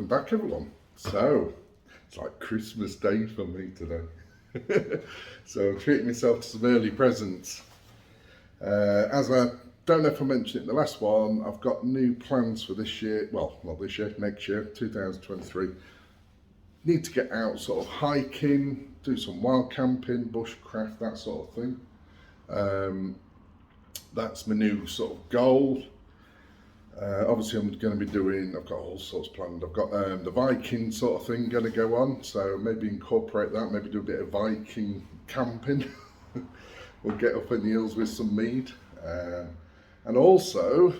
Welcome back everyone. So, it's like Christmas Day for me today. So I'm treating myself to some early presents. As I don't know if I mentioned it in the last one, I've got new plans for this year, well not this year, next year, 2023. Need to get out sort of hiking, do some wild camping, bushcraft, that sort of thing. That's my new sort of goal. Obviously I'm going to be doing, I've got all sorts planned. I've got the Viking sort of thing going to go on, so maybe incorporate that, maybe do a bit of Viking camping. We'll get up in the hills with some mead. And also,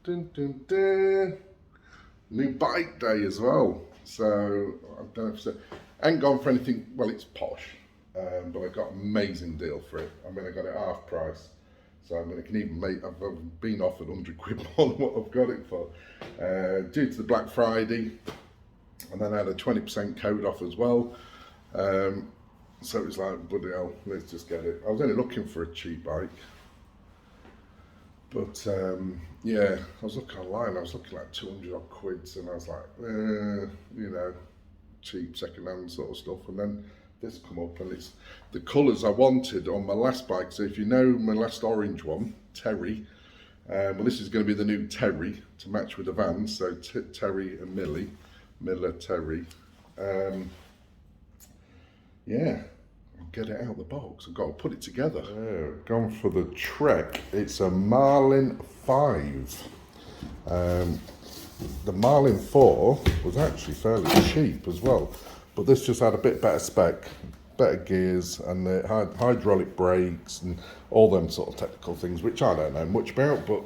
new bike day as well. So, I don't know if it's, I ain't gone for anything, well it's posh, but I got an amazing deal for it. I mean I got it half price. So I mean, I can even make, I've been offered 100 quid more than what I've got it for. Due to the Black Friday, and then I had a 20% code off as well. So it was like, bloody hell, let's just get it. I was only looking for a cheap bike. But yeah, I was looking online, I was looking like 200 odd quids, and I was like, you know, cheap second-hand sort of stuff. And then this come up, and it's the colours I wanted on my last bike. So if you know my last orange one, Terry, well this is going to be the new Terry to match with the Vans. So Terry and Miller Terry. Yeah, I'll get it out of the box. I've got to put it together. Gone for the Trek. It's a Marlin 5. The Marlin 4 was actually fairly cheap as well. But this just had a bit better spec, better gears, and it had hydraulic brakes and all them sort of technical things, which I don't know much about, but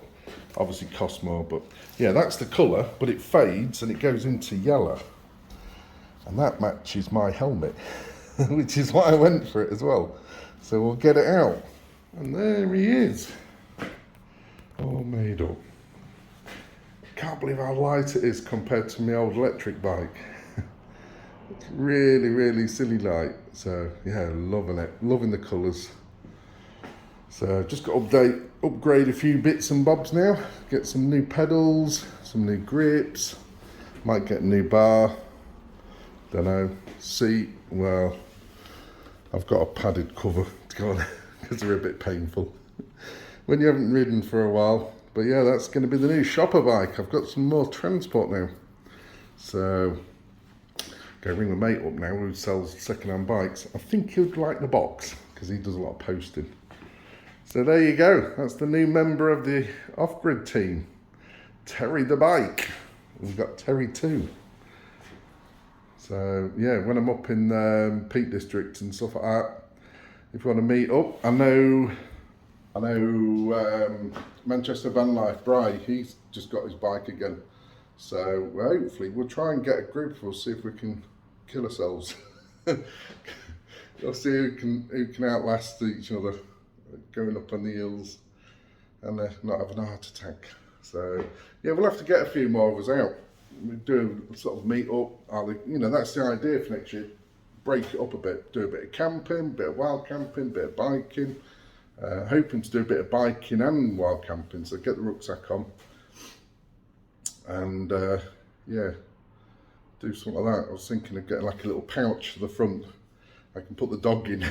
obviously cost more. But yeah, that's the colour, but it fades and it goes into yellow. And that matches my helmet, which is why I went for it as well. So we'll get it out. And there he is, all made up. Can't believe how light it is compared to my old electric bike. It's really, really silly light. So yeah, loving it, loving the colours. So just got to upgrade a few bits and bobs now. Get some new pedals, some new grips. Might get a new bar. Don't know. Seat. Well, I've got a padded cover to go on because they're a bit painful when you haven't ridden for a while. But yeah, that's going to be the new shopper bike. I've got some more transport now. So go ring my mate up now who sells second-hand bikes. I think he'd like the box because he does a lot of posting. So there you go. That's the new member of the off-grid team, Terry the bike. We've got Terry too. So yeah, when I'm up in Peak District and stuff like that, if you want to meet up, I know Manchester Van Life Bry, he's just got his bike again. So hopefully we'll try and get a group of us, see if we can kill ourselves. We'll see who can outlast each other, going up on the hills and not having a heart attack. So yeah, we'll have to get a few more of us out. We do a sort of meet up. You know, that's the idea for next year. Break it up a bit, do a bit of camping, a bit of wild camping, a bit of biking. Hoping to do a bit of biking and wild camping, so get the rucksack on and yeah, do something like that. I was thinking of getting like a little pouch to the front I can put the dog in.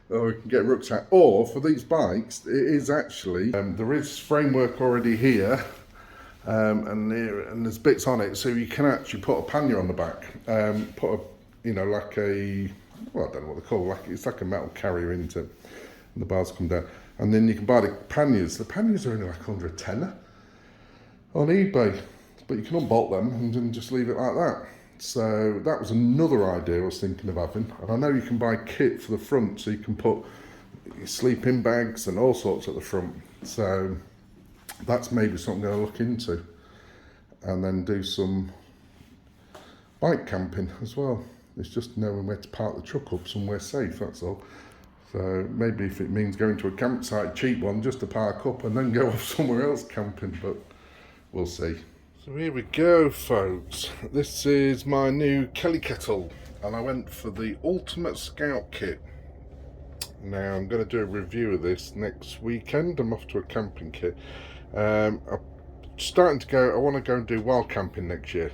Or we can get a rucksack, or for these bikes it is actually there is framework already here, and there's bits on it, so you can actually put a pannier on the back, put a, you know, like a, well I don't know what they're called, like it's like a metal carrier into it. And the bars come down, and then you can buy the panniers. The panniers are only like under a tenner on eBay, but you can unbolt them and then just leave it like that. So that was another idea I was thinking of having. And I know you can buy kit for the front, so you can put your sleeping bags and all sorts at the front. So that's maybe something I'm going to look into, and then do some bike camping as well. It's just knowing where to park the truck up somewhere safe, that's all. So maybe if it means going to a campsite, cheap one, just to park up and then go off somewhere else camping, but we'll see. So here we go, folks. This is my new Kettle, and I went for the Ultimate Scout Kit. Now I'm going to do a review of this next weekend. I'm off to a camping kit. I starting to go. I want to go and do wild camping next year.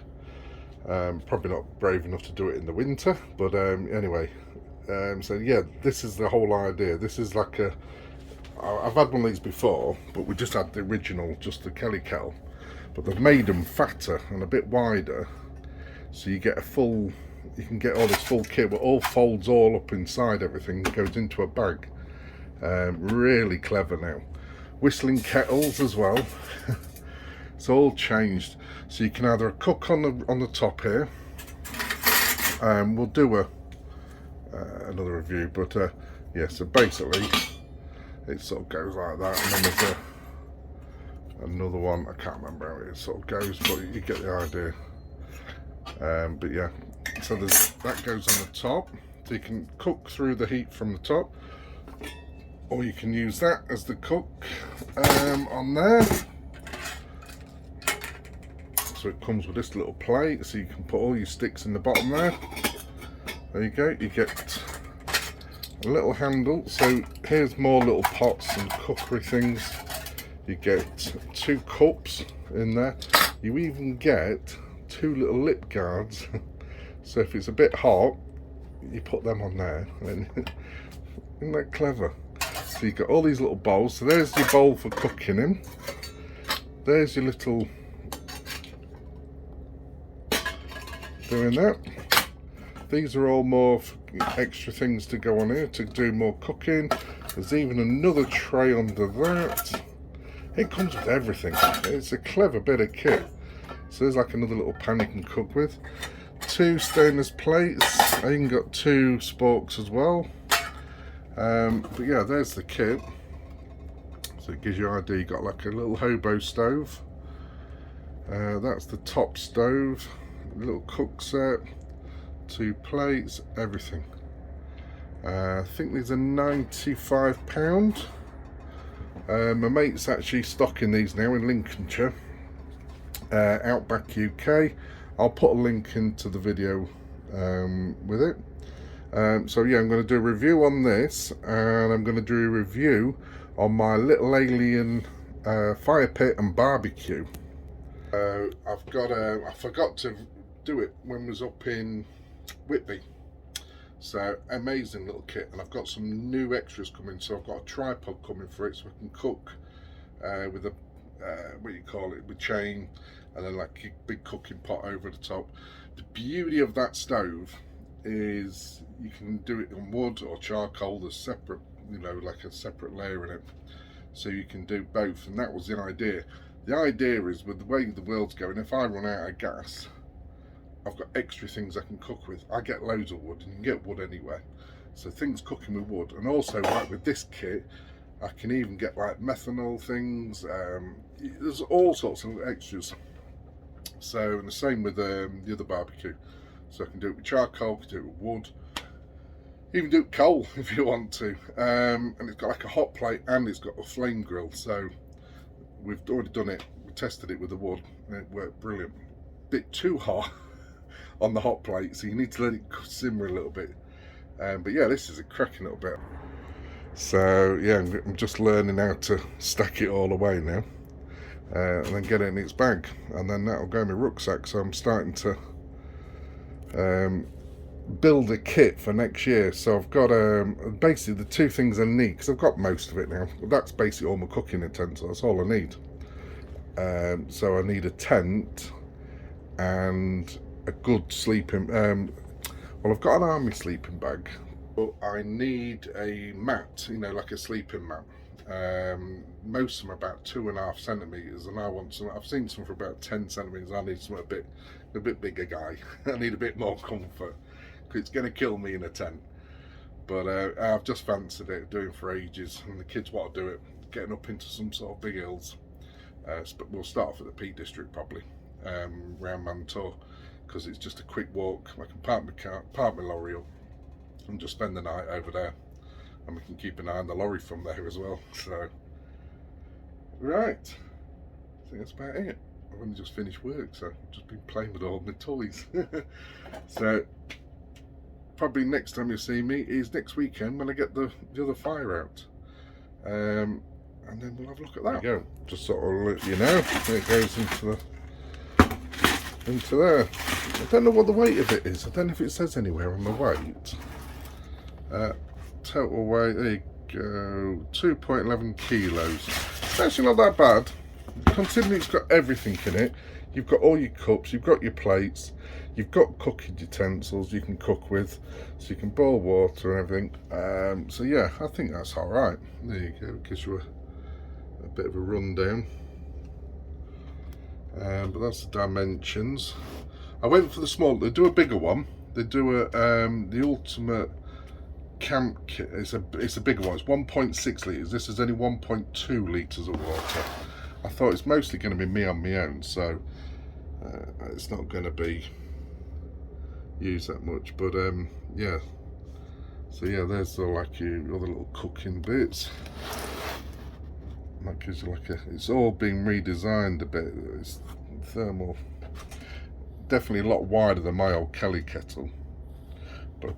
Probably not brave enough to do it in the winter, but anyway. So yeah, this is the whole idea. This is like a. I've had one of these before, but we just had the original, just the Kelly kettle. But they've made them fatter and a bit wider, so you get a full. You can get all this full kit, but all folds all up inside. Everything goes into a bag. Really clever now. Whistling kettles as well. It's all changed, so you can either cook on the top here. We'll do another review, but yeah. So basically, it sort of goes like that, and then there's another one. I can't remember how it sort of goes, but you get the idea. But yeah, so that goes on the top, so you can cook through the heat from the top, or you can use that as the cook on there. So it comes with this little plate, so you can put all your sticks in the bottom there. There you go. You get a little handle. So here's more little pots and cookery things. You get 2 cups in there. You even get 2 little lip guards. So if it's a bit hot, you put them on there. Isn't that clever? So you've got all these little bowls. So there's your bowl for cooking in. There's your little doing that. These are all more extra things to go on here to do more cooking. There's even another tray under that. It comes with everything. It's a clever bit of kit. So there's like another little pan you can cook with. 2 stainless plates. I even got 2 sporks as well. But yeah, there's the kit. So it gives you an idea. You got like a little hobo stove. That's the top stove. A little cook set. 2 plates. Everything. I think these are £95. My mate's actually stocking these now in Lincolnshire, Outback UK. I'll put a link into the video with it. So yeah, I'm going to do a review on this, and I'm going to do a review on my little alien fire pit and barbecue. I forgot to do it when I was up in Whitby. So amazing little kit, and I've got some new extras coming. So I've got a tripod coming for it, so I can cook with a what you call it, with chain, and then like a big cooking pot over the top. The beauty of that stove is you can do it on wood or charcoal. There's separate, you know, like a separate layer in it, so you can do both. And that was the idea. The idea is, with the way the world's going, if I run out of gas, I've got extra things I can cook with. I get loads of wood, and you can get wood anywhere. So things cooking with wood, and also like with this kit, I can even get like methanol things. There's all sorts of extras. So, and the same with the other barbecue. So I can do it with charcoal, I can do it with wood, even do it with coal if you want to. And it's got like a hot plate, and it's got a flame grill. So we've already done it. We tested it with the wood, and it worked brilliant. Bit too hot on the hot plate, so you need to let it simmer a little bit. But yeah, this is a cracking little bit. So yeah, I'm just learning how to stack it all away now, and then get it in its bag, and then that'll go in my rucksack. So I'm starting to build a kit for next year. So I've got basically the 2 things I need, because I've got most of it now. That's basically all my cooking utensils. That's all I need. So I need a tent and a good sleeping. Well, I've got an army sleeping bag, but I need a mat. You know, like a sleeping mat. Most of them are about 2.5 centimeters, and I want some. I've seen some for about 10 centimeters. I need some a bit bigger guy. I need a bit more comfort, because it's going to kill me in a tent. But I've just fancied it, doing for ages, and the kids want to do it, getting up into some sort of big hills. But we'll start off at the Peak District probably, round Mantor, because it's just a quick walk. I can park my lorry up, and just spend the night over there, and we can keep an eye on the lorry from there as well. So, right, I think that's about it. I've only just finished work, so I've just been playing with all my toys. So probably next time you see me is next weekend when I get the other fire out. and then we'll have a look at that. There you go. Just sort of let you know, it goes into there. I don't know what the weight of it is. I don't know if it says anywhere on the weight. Total weight, there you go, 2.11 kilos. It's actually not that bad, considering it's got everything in it. You've got all your cups, you've got your plates, you've got cooking utensils you can cook with, so you can boil water and everything. So yeah, I think that's all right. There you go, gives you a bit of a rundown. But that's the dimensions. I went for the small. They do a bigger one. They do the ultimate camp kit. It's a bigger one. It's 1.6 litres. This is only 1.2 litres of water. I thought it's mostly going to be me on my own, so it's not going to be used that much. But yeah. So yeah, there's like your other little cooking bits. That gives you like it's all been redesigned a bit. It's thermal, definitely a lot wider than my old Kelly kettle, but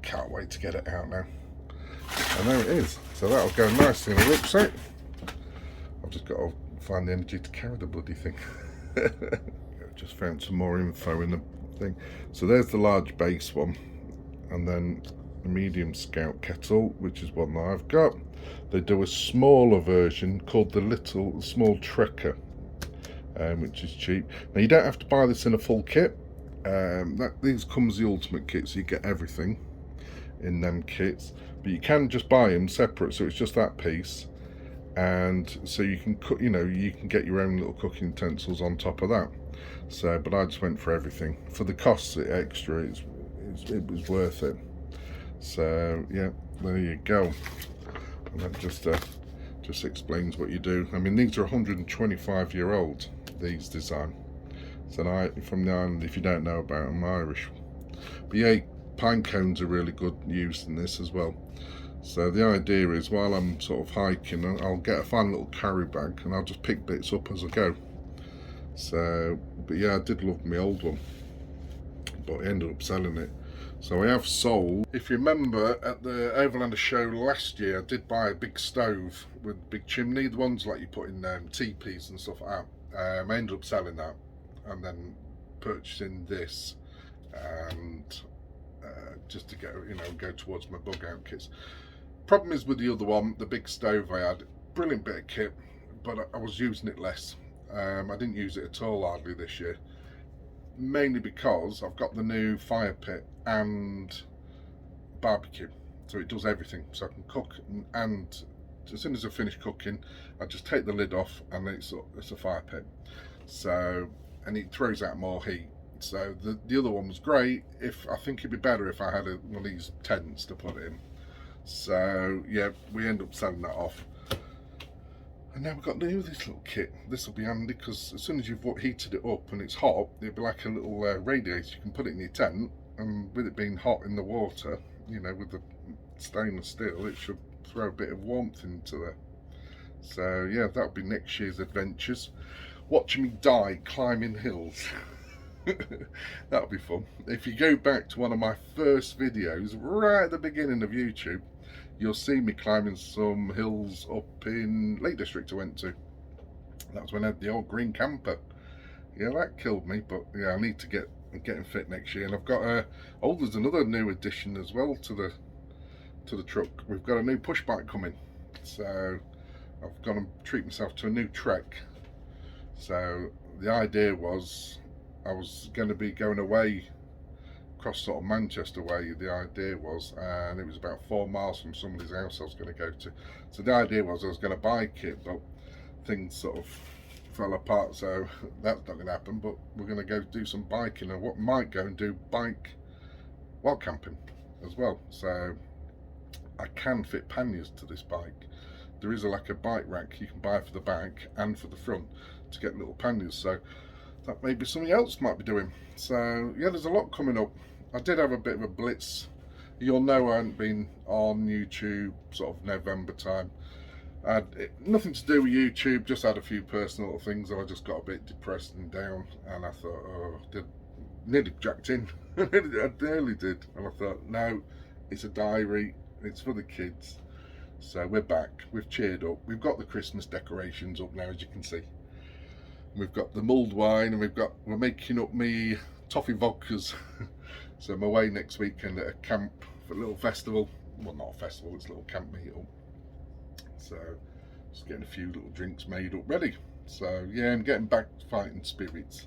can't wait to get it out now. And there it is. So that'll go nicely in a rucksack. I've just got to find the energy to carry the bloody thing. Just found some more info in the thing. So there's the large base one, and then the medium scout kettle, which is one that I've got. They do a smaller version called the small trekker, which is cheap. Now you don't have to buy this in a full kit. These comes the ultimate kit, so you get everything in them kits. But you can just buy them separate, so it's just that piece, and so you can cook. You know, you can get your own little cooking utensils on top of that. So, but I just went for everything for the costs extra. It was worth it. So yeah, there you go. And that just explains what you do. I mean, these are 125-year-old, these design. So from the island, if you don't know about them, Irish. But yeah, pine cones are really good use in this as well. So the idea is, while I'm sort of hiking, I'll get a fine little carry bag and I'll just pick bits up as I go. So, but yeah, I did love my old one, but I ended up selling it. So I have sold. If you remember at the Overlander show last year, I did buy a big stove with a big chimney, the ones like you put in teepees and stuff like that. I ended up selling that and then purchasing this, and just to go towards my bug out kits. Problem is with the other one, the big stove I had, brilliant bit of kit, but I was using it less. I didn't use it at all hardly this year. Mainly because I've got the new fire pit and barbecue, so it does everything. So I can cook, and as soon as I finish cooking, I just take the lid off and it's a fire pit. So, and it throws out more heat. So the other one was great. I think it'd be better if I had one of these tents to put it in. So yeah, we end up selling that off. And now we've got this little kit. This will be handy because as soon as you've heated it up and it's hot, it'll be like a little radiator. You can put it in your tent, and with it being hot in the water, you know, with the stainless steel, it should throw a bit of warmth into there. So yeah, that'll be next year's adventures. Watching me die climbing hills. That'll be fun. If you go back to one of my first videos, right at the beginning of YouTube, you'll see me climbing some hills up in Lake District I went to. That was when I had the old green camper. Yeah, that killed me, but yeah, I need to getting fit next year. And I've got there's another new addition as well to the truck. We've got a new push bike coming, so I've got to treat myself to a new trek. So the idea was, I was going to be going away across sort of Manchester way, the idea was, and it was about 4 miles from somebody's house I was going to go to. So the idea was I was going to bike it, but things sort of fell apart, so that's not going to happen. But we're going to go do some biking, and what might go and do bike while camping as well. So I can fit panniers to this bike. There is like a bike rack you can buy for the back and for the front to get little panniers. So that may be something else might be doing. So yeah, there's a lot coming up. I did have a bit of a blitz. You'll know I hadn't been on YouTube sort of November time. I had nothing to do with YouTube, just had a few personal things, and I just got a bit depressed and down, and I thought, nearly jacked in. I nearly did, and I thought, no, it's a diary, it's for the kids. So we're back, we've cheered up, we've got the Christmas decorations up now, as you can see. We've got the mulled wine, and we're making up me toffee vodkas. So I'm away next weekend at a camp for a little festival. Well, not a festival, it's a little camp meet up. So just getting a few little drinks made up ready. So yeah, I'm getting back to fighting spirits.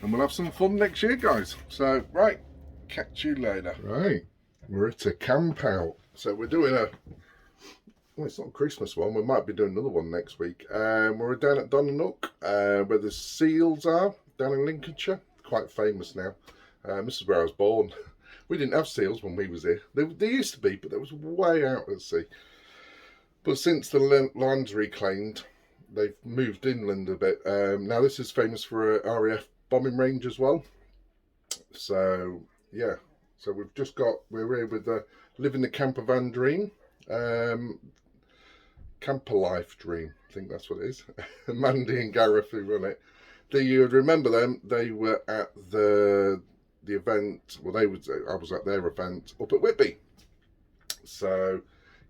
And we'll have some fun next year, guys. So, right, catch you later. Right, we're at a camp out. So we're doing well, it's not a Christmas one. We might be doing another one next week. We're down at Donnanook, where the seals are, down in Lincolnshire. Quite famous now. This is where I was born. We didn't have seals when we was here. They used to be, but they was way out at sea. But since the land's reclaimed, they've moved inland a bit. Now this is famous for a RAF bombing range as well. So yeah, so we're here with the Living the Camper Van Dream. Camper Life Dream, I think that's what it is. Mandy and Gareth who run it. You remember them? They were at the event. Well, I was at their event up at Whitby. So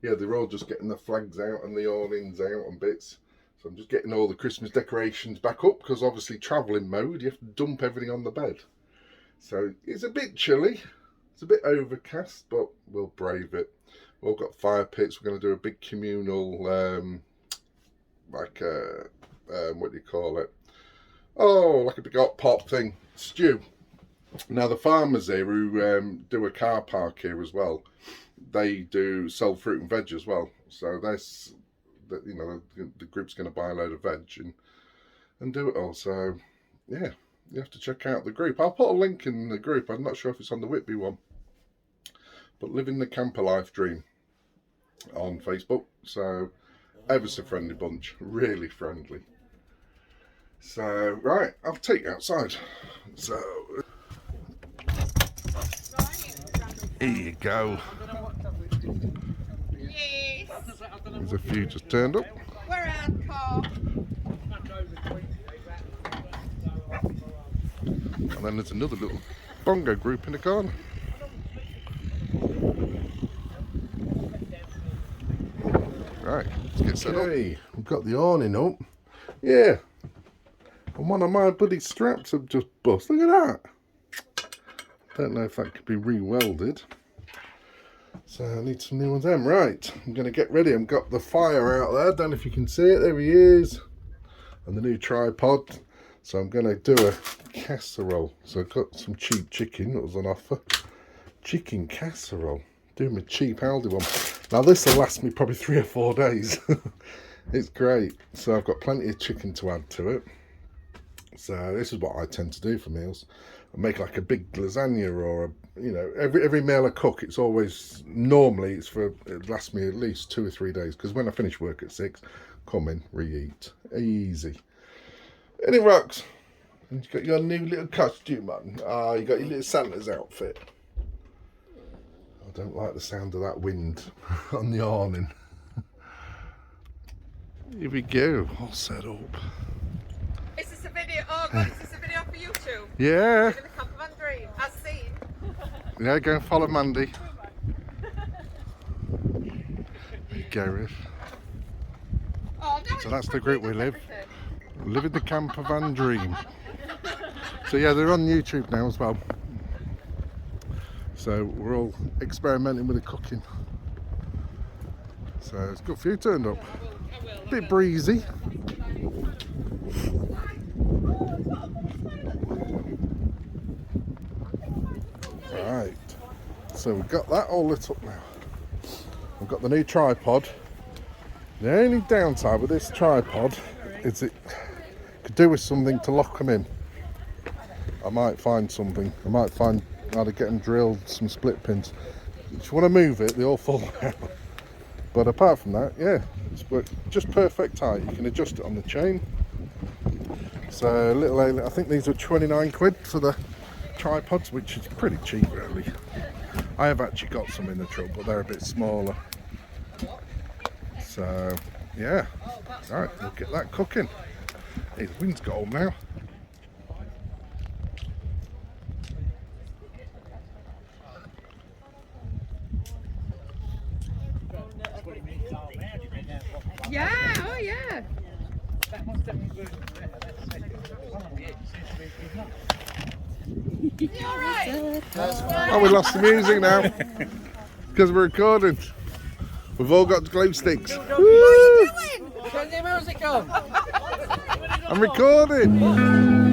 yeah, they're all just getting the flags out and the awnings out and bits. So I'm just getting all the Christmas decorations back up, because obviously travelling mode, you have to dump everything on the bed. So it's a bit chilly. It's a bit overcast, but we'll brave it. We've all got fire pits. We're going to do a big communal, what do you call it? Oh, like a big hot pot thing, stew. Now the farmers here who do a car park here as well, they do sell fruit and veg as well. So that's, you know, the group's going to buy a load of veg and do it all. So yeah, you have to check out the group. I'll put a link in the group. I'm not sure if it's on the Whitby one, but Living the Camper Life Dream on Facebook. So ever so friendly bunch, really friendly. So right, I'll take you outside. So here you go. Yes. There's a few just turned up. We're out, car. And then there's another little bongo group in the corner. Right, let's get set up. We've got the awning up. Yeah. And one of my bloody straps have just bust. Look at that. Don't know if that could be re-welded. So I need some new ones then. Right, I'm going to get ready. I've got the fire out there. Don't know if you can see it. There he is. And the new tripod. So I'm going to do a casserole. So I've got some cheap chicken that was on offer. Chicken casserole. Doing my cheap Aldi one. Now this will last me probably 3 or 4 days. It's great. So I've got plenty of chicken to add to it. So this is what I tend to do for meals. I make like a big lasagna, or you know, every meal I cook, it's always, normally it lasts me at least 2 or 3 days, because when I finish work at 6, come in, reheat, easy. And it rocks. And you got your new little costume on. Ah, you got your little Santa's outfit. I don't like the sound of that wind on the awning. Here we go, all set up. Is this a video? Oh God, is this a video for YouTube? Yeah. Living the Camper Van Dream, as seen. Yeah, go and follow Mandy. Gareth. Oh, no, So that's the group we live. Living the Camper Van Dream. So yeah, they're on YouTube now as well. So we're all experimenting with the cooking. So it's got a few turned up. A bit breezy. Right. So we've got that all lit up now. We've got the new tripod. The only downside with this tripod is it could do with something to lock them in. I might find something. I might find how to get them drilled, some split pins. If you want to move it, they all fall out. But apart from that, yeah, it's just perfect height. You can adjust it on the chain. So I think these are 29 quid for the tripods, which is pretty cheap really. I have actually got some in the truck, but they're a bit smaller. So yeah, right, we'll get that cooking. Hey, the wind's got on now. Yeah, oh yeah. You alright? Oh, we lost the music now because we're recording. We've all got glue sticks. Woo! Turn the music on. I'm recording.